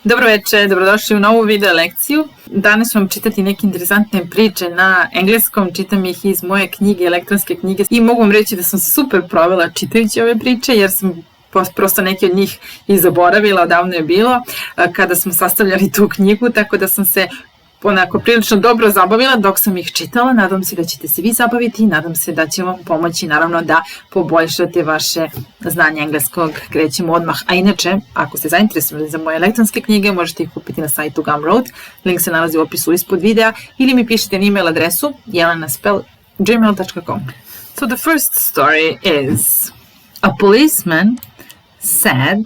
Dobro večer, dobrodošli u novu video lekciju. Danas ću vam čitati neke interesantne priče na engleskom, čitam ih iz moje knjige, elektronske knjige i mogu vam reći da sam super provela čitajući ove priče jer sam prosto neke od njih i zaboravila, odavno je bilo kada smo sastavljali tu knjigu, tako da sam se onako prilično dobro zabavila dok sam ih čitala. Nadam se da ćete se vi zabaviti i nadam se da će vam pomoći naravno da poboljšate vaše znanje engleskog. Krećemo odmah. A inače, ako ste zainteresovani za moje elektronske knjige, možete ih kupiti na sajtu Gumroad. Link se nalazi u opisu ispod videa ili mi pišite na e-mail adresu jelenaspell@gmail.com. So the first story is: a policeman said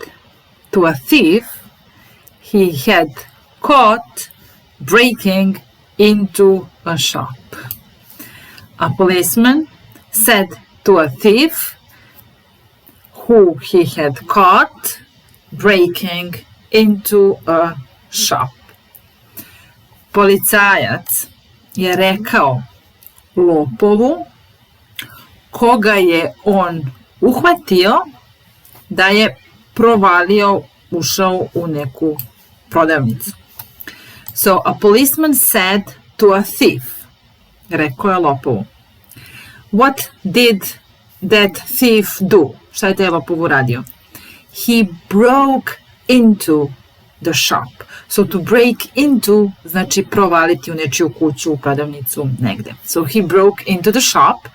to a thief he had caught breaking into a shop. A policeman said to a thief who he had caught breaking into a shop. Policajac je rekao lopovu koga je on uhvatio da je provalio, ušao u neku prodavnicu. So a policeman said to a thief, rekao je lopovu. What did that thief do? Šta je taj lopov uradio? He broke into the shop. So to break into znači provaliti u nečiju kuću, u prodavnicu, negde. So he broke into the shop,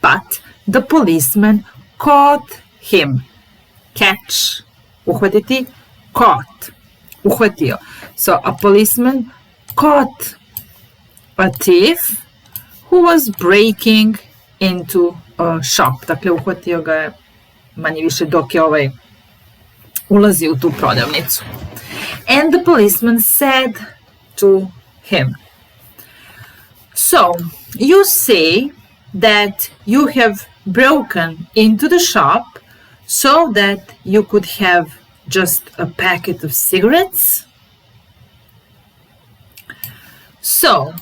but the policeman caught him. Catch, uhvatiti, caught, uhvatio. So a policeman caught a thief who was breaking into a shop. Dakle, uhvatio ga je manje više dok je ulazi u tu prodavnicu. And the policeman said to him, so you say that you have broken into the shop so that you could have just a packet of cigarettes? So,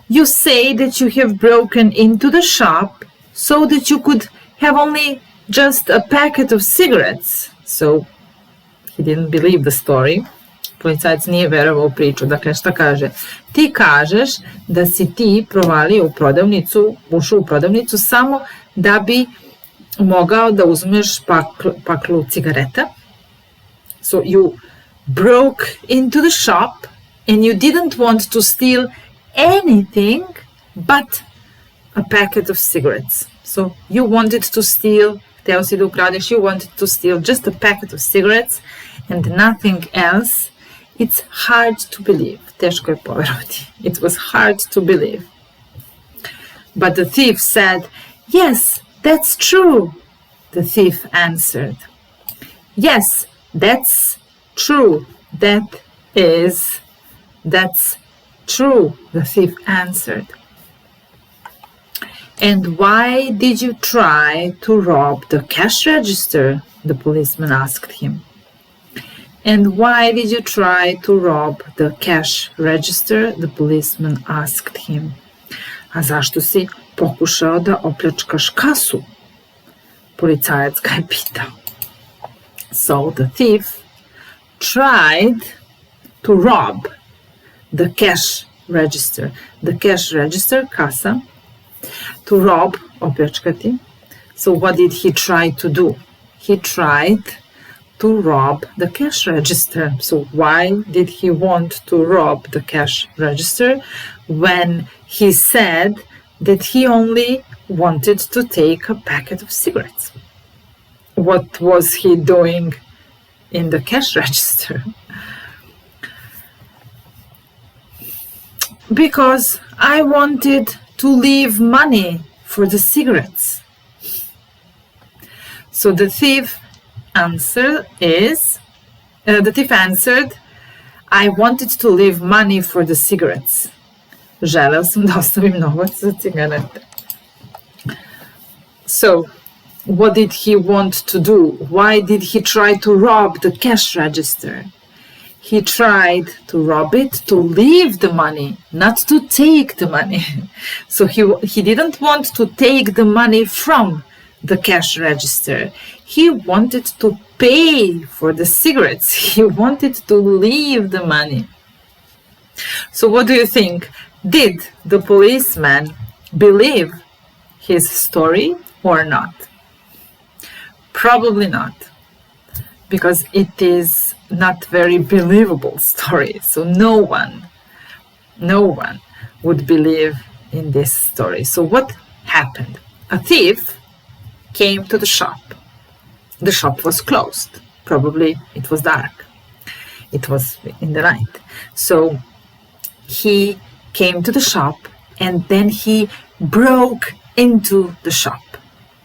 you say that you have broken into the shop so that you could have only just a packet of cigarettes. So, he didn't believe the story. Policajac nije verovao u priču. Dakle, šta kaže? Ti kažeš da si ti provalio u prodavnicu, ušao u prodavnicu samo da bi mogao da uzmeš paklu cigareta. So, you broke into the shop and you didn't want to steal anything but a packet of cigarettes. So you wanted to steal, hteo si da ukradeš, you wanted to steal just a packet of cigarettes and nothing else. It's hard to believe. Teško je poverovati. It was hard to believe. But the thief said, yes, that's true. The thief answered. Yes, that's true. That's true, the thief answered. And why did you try to rob the cash register? The policeman asked him. And why did you try to rob the cash register? The policeman asked him. A zašto si pokušao da opljačkaš kasu? Policajac ga je pitao. So the thief tried to rob the cash register. The cash register, kasa. To rob, opljačkati. So what did he try to do? He tried to rob the cash register. So why did he want to rob the cash register when he said that he only wanted to take a packet of cigarettes? What was he doing in the cash register? Because I wanted to leave money for the cigarettes. So the thief answered, I wanted to leave money for the cigarettes. Želeo sam da ostavim novac za cigarete. So, what did he want to do? Why did he try to rob the cash register? He tried to rob it to leave the money, not to take the money. So he didn't want to take the money from the cash register. he wanted to pay for the cigarettes. He wanted to leave the money. So what do you think? Did the policeman believe his story or not? Probably not, because it is not very believable story. So no one would believe in this story. So what happened? A thief came to the shop. The shop was closed. Probably it was dark. It was in the night. So he came to the shop and then he broke into the shop.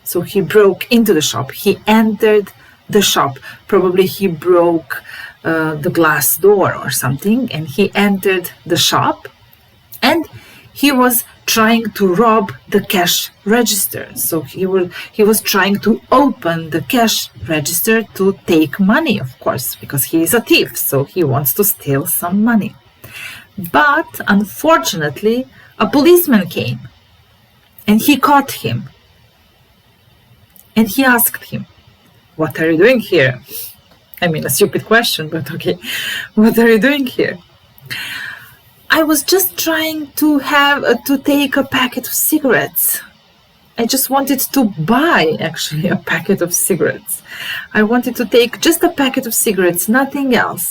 So he broke into the shop. He entered the shop. Probably he broke the glass door or something, and he entered the shop and he was trying to rob the cash register. So he was trying to open the cash register to take money, of course, because he is a thief, so he wants to steal some money. But unfortunately, a policeman came and he caught him. And he asked him, "What are you doing here?" I mean, a stupid question, but okay. "What are you doing here?" "I was just trying to take a packet of cigarettes. I just wanted to buy, actually, a packet of cigarettes. I wanted to take just a packet of cigarettes, nothing else."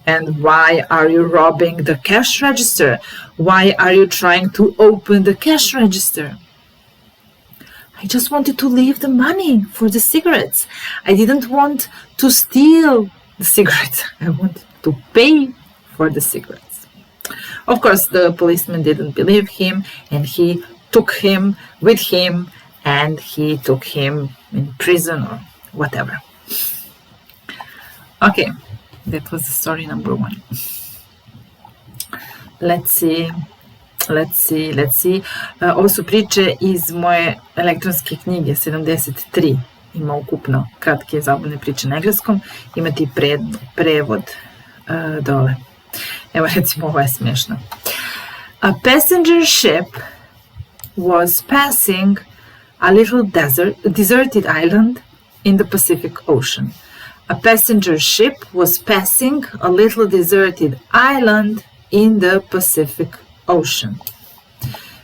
"And why are you robbing the cash register? Why are you trying to open the cash register?" "I just wanted to leave the money for the cigarettes. I didn't want to steal the cigarettes. I wanted to pay for the cigarettes." Of course, the policeman didn't believe him, and he took him with him, and he took him in prison or whatever. Okay, that was the story number 1. Let's see. Ovo su priče iz moje elektronske knjige, 73 ima ukupno kratke i zabavne priče na engleskom. Imate i prevod dole. Evo recimo, ovo je smiješno. A passenger ship was passing a little deserted island in the Pacific Ocean. A passenger ship was passing a little deserted island in the Pacific Ocean.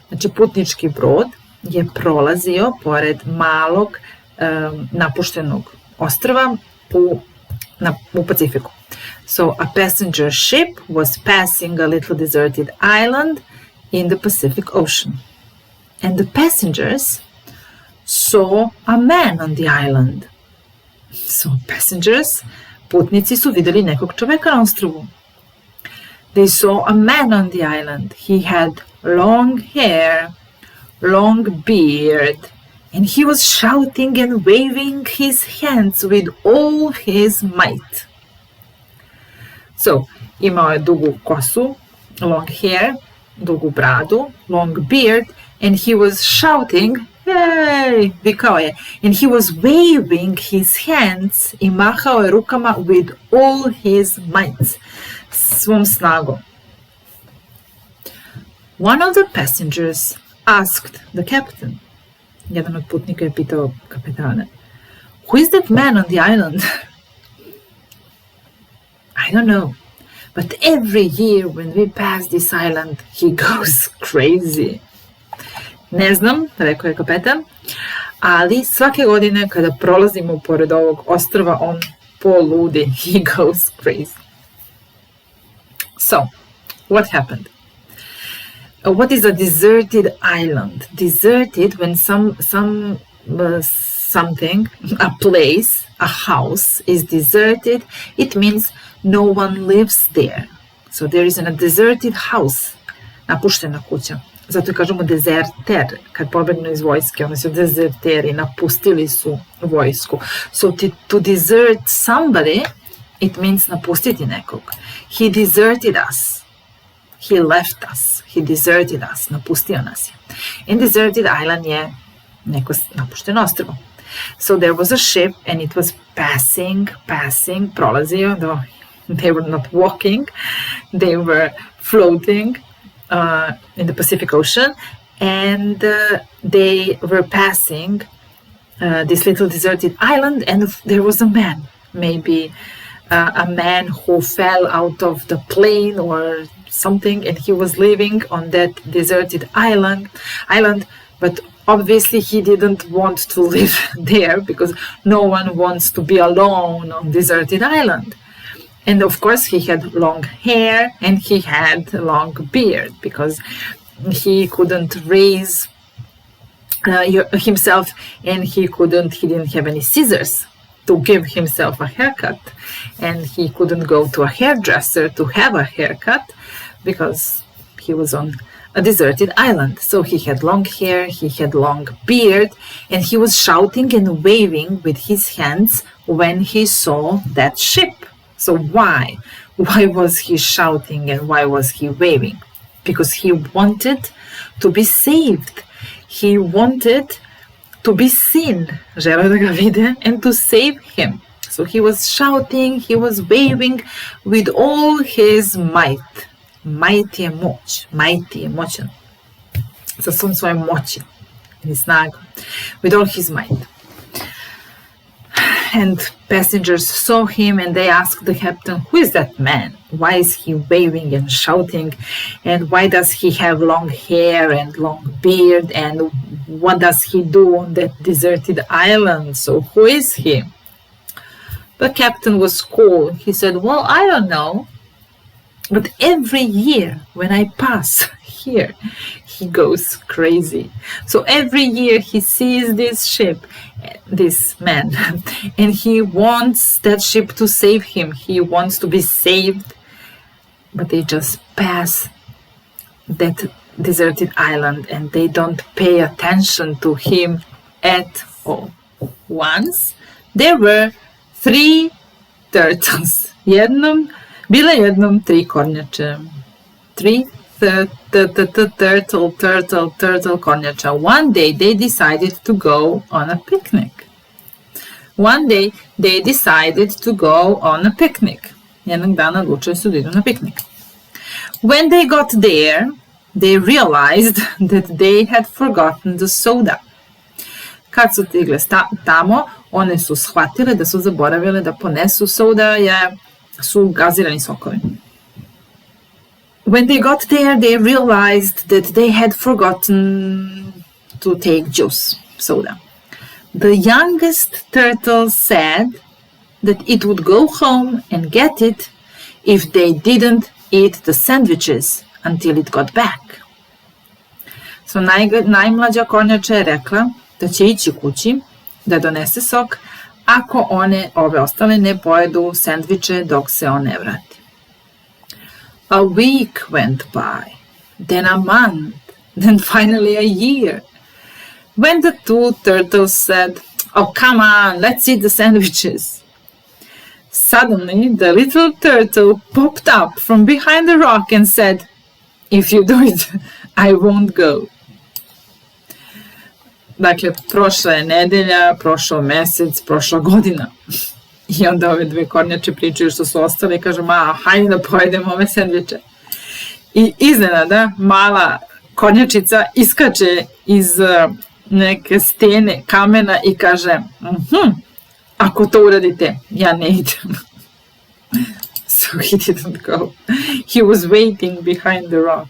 Znači, putnički brod je prolazio pored malog napuštenog ostrva u Pacifiku. So, a passenger ship was passing a little deserted island in the Pacific Ocean. And the passengers saw a man on the island. So, passengers, putnici su vidjeli nekog čoveka na ostrvu. They saw a man on the island. He had long hair, long beard, and he was shouting and waving his hands with all his might. So, imao je dugu kosu, long hair, dugu bradu, long beard, and he was shouting, "Hey!" vikao je. And he was waving his hands i mahao je rukama with all his might. Svom snagom. One of the passengers asked the captain. Jedan od putnika je pitao kapetana, "Who is that man on the island?" "I don't know, but every year when we pass this island, he goes crazy." "Ne znam," rekao je kapetan, "ali svake godine kada prolazimo pored ovog ostrva, on poludi. He goes crazy." So, what happened? What is a deserted island? Deserted when something, a place, a house is deserted, it means no one lives there. So there is a deserted house, napuštena kuća. Zato kažemo dezerter, kad pobegnu iz vojske, oni su dezerteri, napustili su vojsku. So to desert somebody, it means napustiti nekog. He deserted us. He left us. He deserted us. Napustio nas je. And deserted island je neko napušteno ostrvo. So there was a ship and it was passing, prolazio. They were not walking. They were floating in the Pacific Ocean. And they were passing this little deserted island, and there was a man, maybe a man who fell out of the plane or something, and he was living on that deserted island, but obviously he didn't want to live there because no one wants to be alone on deserted island. And of course he had long hair and he had a long beard because he couldn't raise himself, and he didn't have any scissors to give himself a haircut, and he couldn't go to a hairdresser to have a haircut because he was on a deserted island. So he had long hair, he had long beard, and he was shouting and waving with his hands when he saw that ship. So why was he shouting and why was he waving? Because he wanted to be saved. He wanted to be seen, želeo da ga vide, and to save him. So he was shouting, he was waving with all his might. Might je moć, might je moćan. Sa svom svojom moći i snagom. With all his might. And passengers saw him and they asked the captain, who is that man? Why is he waving and shouting? And why does he have long hair and long beard? And what does he do on that deserted island? So who is he? The captain was cool. He said, well, I don't know. But every year when I pass here, he goes crazy. So every year he sees this ship, this man, and he wants that ship to save him. He wants to be saved, but they just pass that deserted island and they don't pay attention to him at all. Once there were 3 turtles. Bila jednom 3 kornjače. 3 turtle kornjača. One day they decided to go on a picnic. Jednog dana odlučili su da idu na piknik. When they got there, they realized that they had forgotten the soda. Kad su stigle tamo, one su shvatile da su zaboravile da ponesu soda, su gazirani sokovi. When they got there, they realized that they had forgotten to take juice, soda. The youngest turtle said that it would go home and get it if they didn't eat the sandwiches until it got back. So najmlađa kornjača je rekla da će ići kući da donese sok ako ove ostale ne pojedu sendviče dok se on ne vrati. A week went by, then a month, then finally a year. When the 2 turtles said, oh, come on, let's eat the sandwiches. Suddenly, the little turtle popped up from behind the rock and said, if you do it, I won't go. Dakle, prošla je nedelja, prošao mesec, prošla godina. I onda ove 2 kornjače pričaju što su ostale i kažu, hajde da pojedemo ove sendviče. I iznenada mala kornjačica iskače iz neke stene kamena i kaže, ako to uradite, ja ne idem. So he didn't go. He was waiting behind the rock.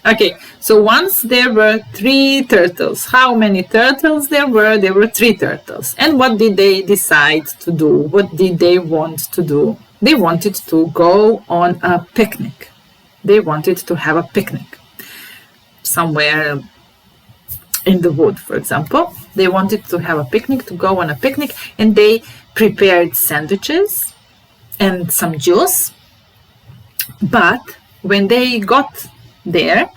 Okay, so once there were 3 turtles. How many turtles there were? There were 3 turtles. And what did they decide to do? What did they want to do? They wanted to go on a picnic. They wanted to have a picnic. Somewhere in the wood, for example. They wanted to have a picnic, to go on a picnic, and they prepared sandwiches and some juice. But when they got there,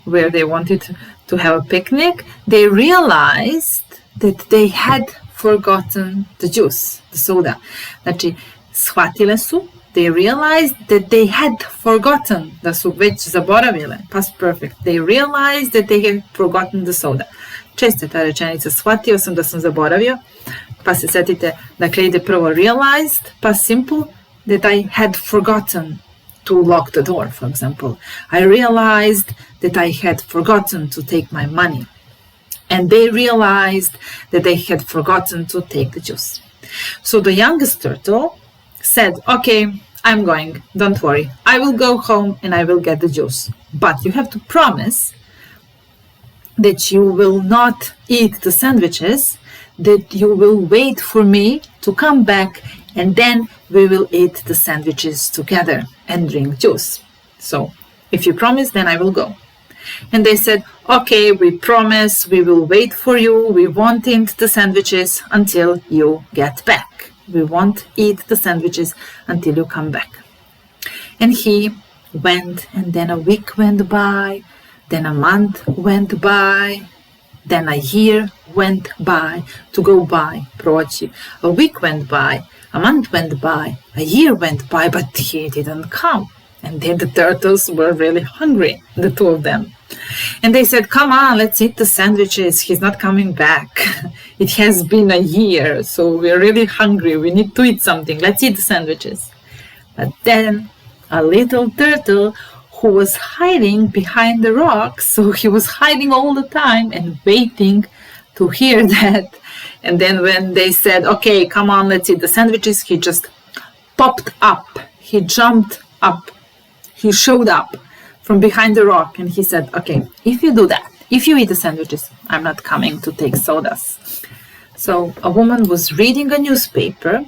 where they wanted to have a picnic, they realized that they had forgotten the juice, the soda. Znači, shvatile su, they realized that they had forgotten, da su već zaboravile, past perfect, they realized that they had forgotten the soda. Često je ta rečenica, shvatio sam da sam zaboravio, pa se setite, dakle ide prvo realized, pa simple, that I had forgotten to lock the door, for example. I realized that I had forgotten to take my money. and they realized that they had forgotten to take the juice. So the youngest turtle said, okay, I'm going, don't worry. I will go home and I will get the juice. But you have to promise that you will not eat the sandwiches, that you will wait for me to come back, and then we will eat the sandwiches together and drink juice. So if you promise, then I will go. And they said, okay, we promise, we will wait for you. We won't eat the sandwiches until you get back. We won't eat the sandwiches until you come back. And he went, and then a week went by, then a month went by, then a year went by, to go by, proći. A week went by, a month went by, a year went by, but he didn't come. And then the turtles were really hungry, the two of them. And they said, come on, let's eat the sandwiches. He's not coming back. It has been a year, so we're really hungry. We need to eat something. Let's eat the sandwiches. But then a little turtle who was hiding behind the rocks, so he was hiding all the time and waiting to hear that. And then when they said, okay, come on, let's eat the sandwiches, he just popped up. He jumped up. He showed up from behind the rock, and he said, okay, if you do that, if you eat the sandwiches, I'm not coming to take sodas. So a woman was reading a newspaper,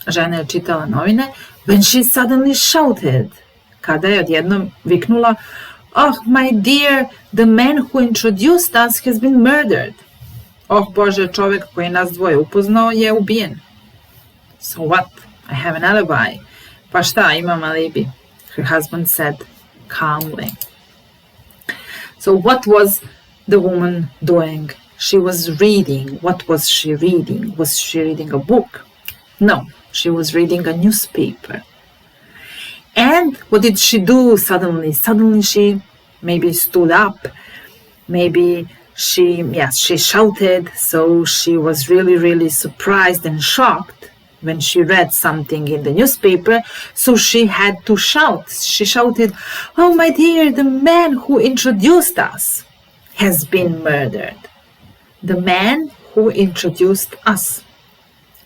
žena je čitala novine, when she suddenly shouted, kada je odjednom viknula, oh, my dear, the man who introduced us has been murdered. Oh, Bože, čovjek koji nas dvoje upoznao je ubijen. So what? I have an alibi. Pa šta, imam alibi? Her husband said calmly. So what was the woman doing? She was reading. What was she reading? Was she reading a book? No, she was reading a newspaper. And what did she do suddenly? Suddenly she maybe stood up. Maybe she shouted. So she was really, really surprised and shocked when she read something in the newspaper, so she had to shout. She shouted, oh, my dear, the man who introduced us has been murdered. The man who introduced us.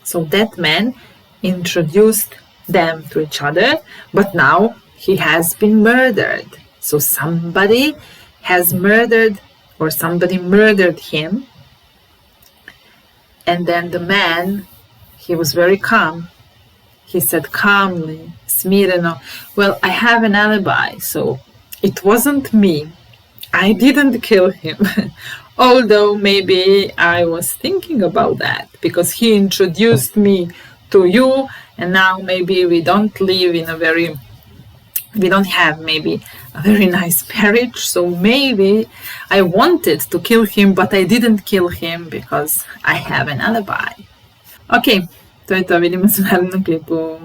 So that man introduced them to each other, but now he has been murdered. So somebody has murdered, or somebody murdered him. And then the man, he was very calm. He said calmly, smireno, well, I have an alibi, so it wasn't me. I didn't kill him. Although maybe I was thinking about that, because he introduced me to you, and now maybe we don't have maybe a very nice marriage, so maybe I wanted to kill him, but I didn't kill him because I have an alibi. Ok, to je to, vidimo se u narednom klipu.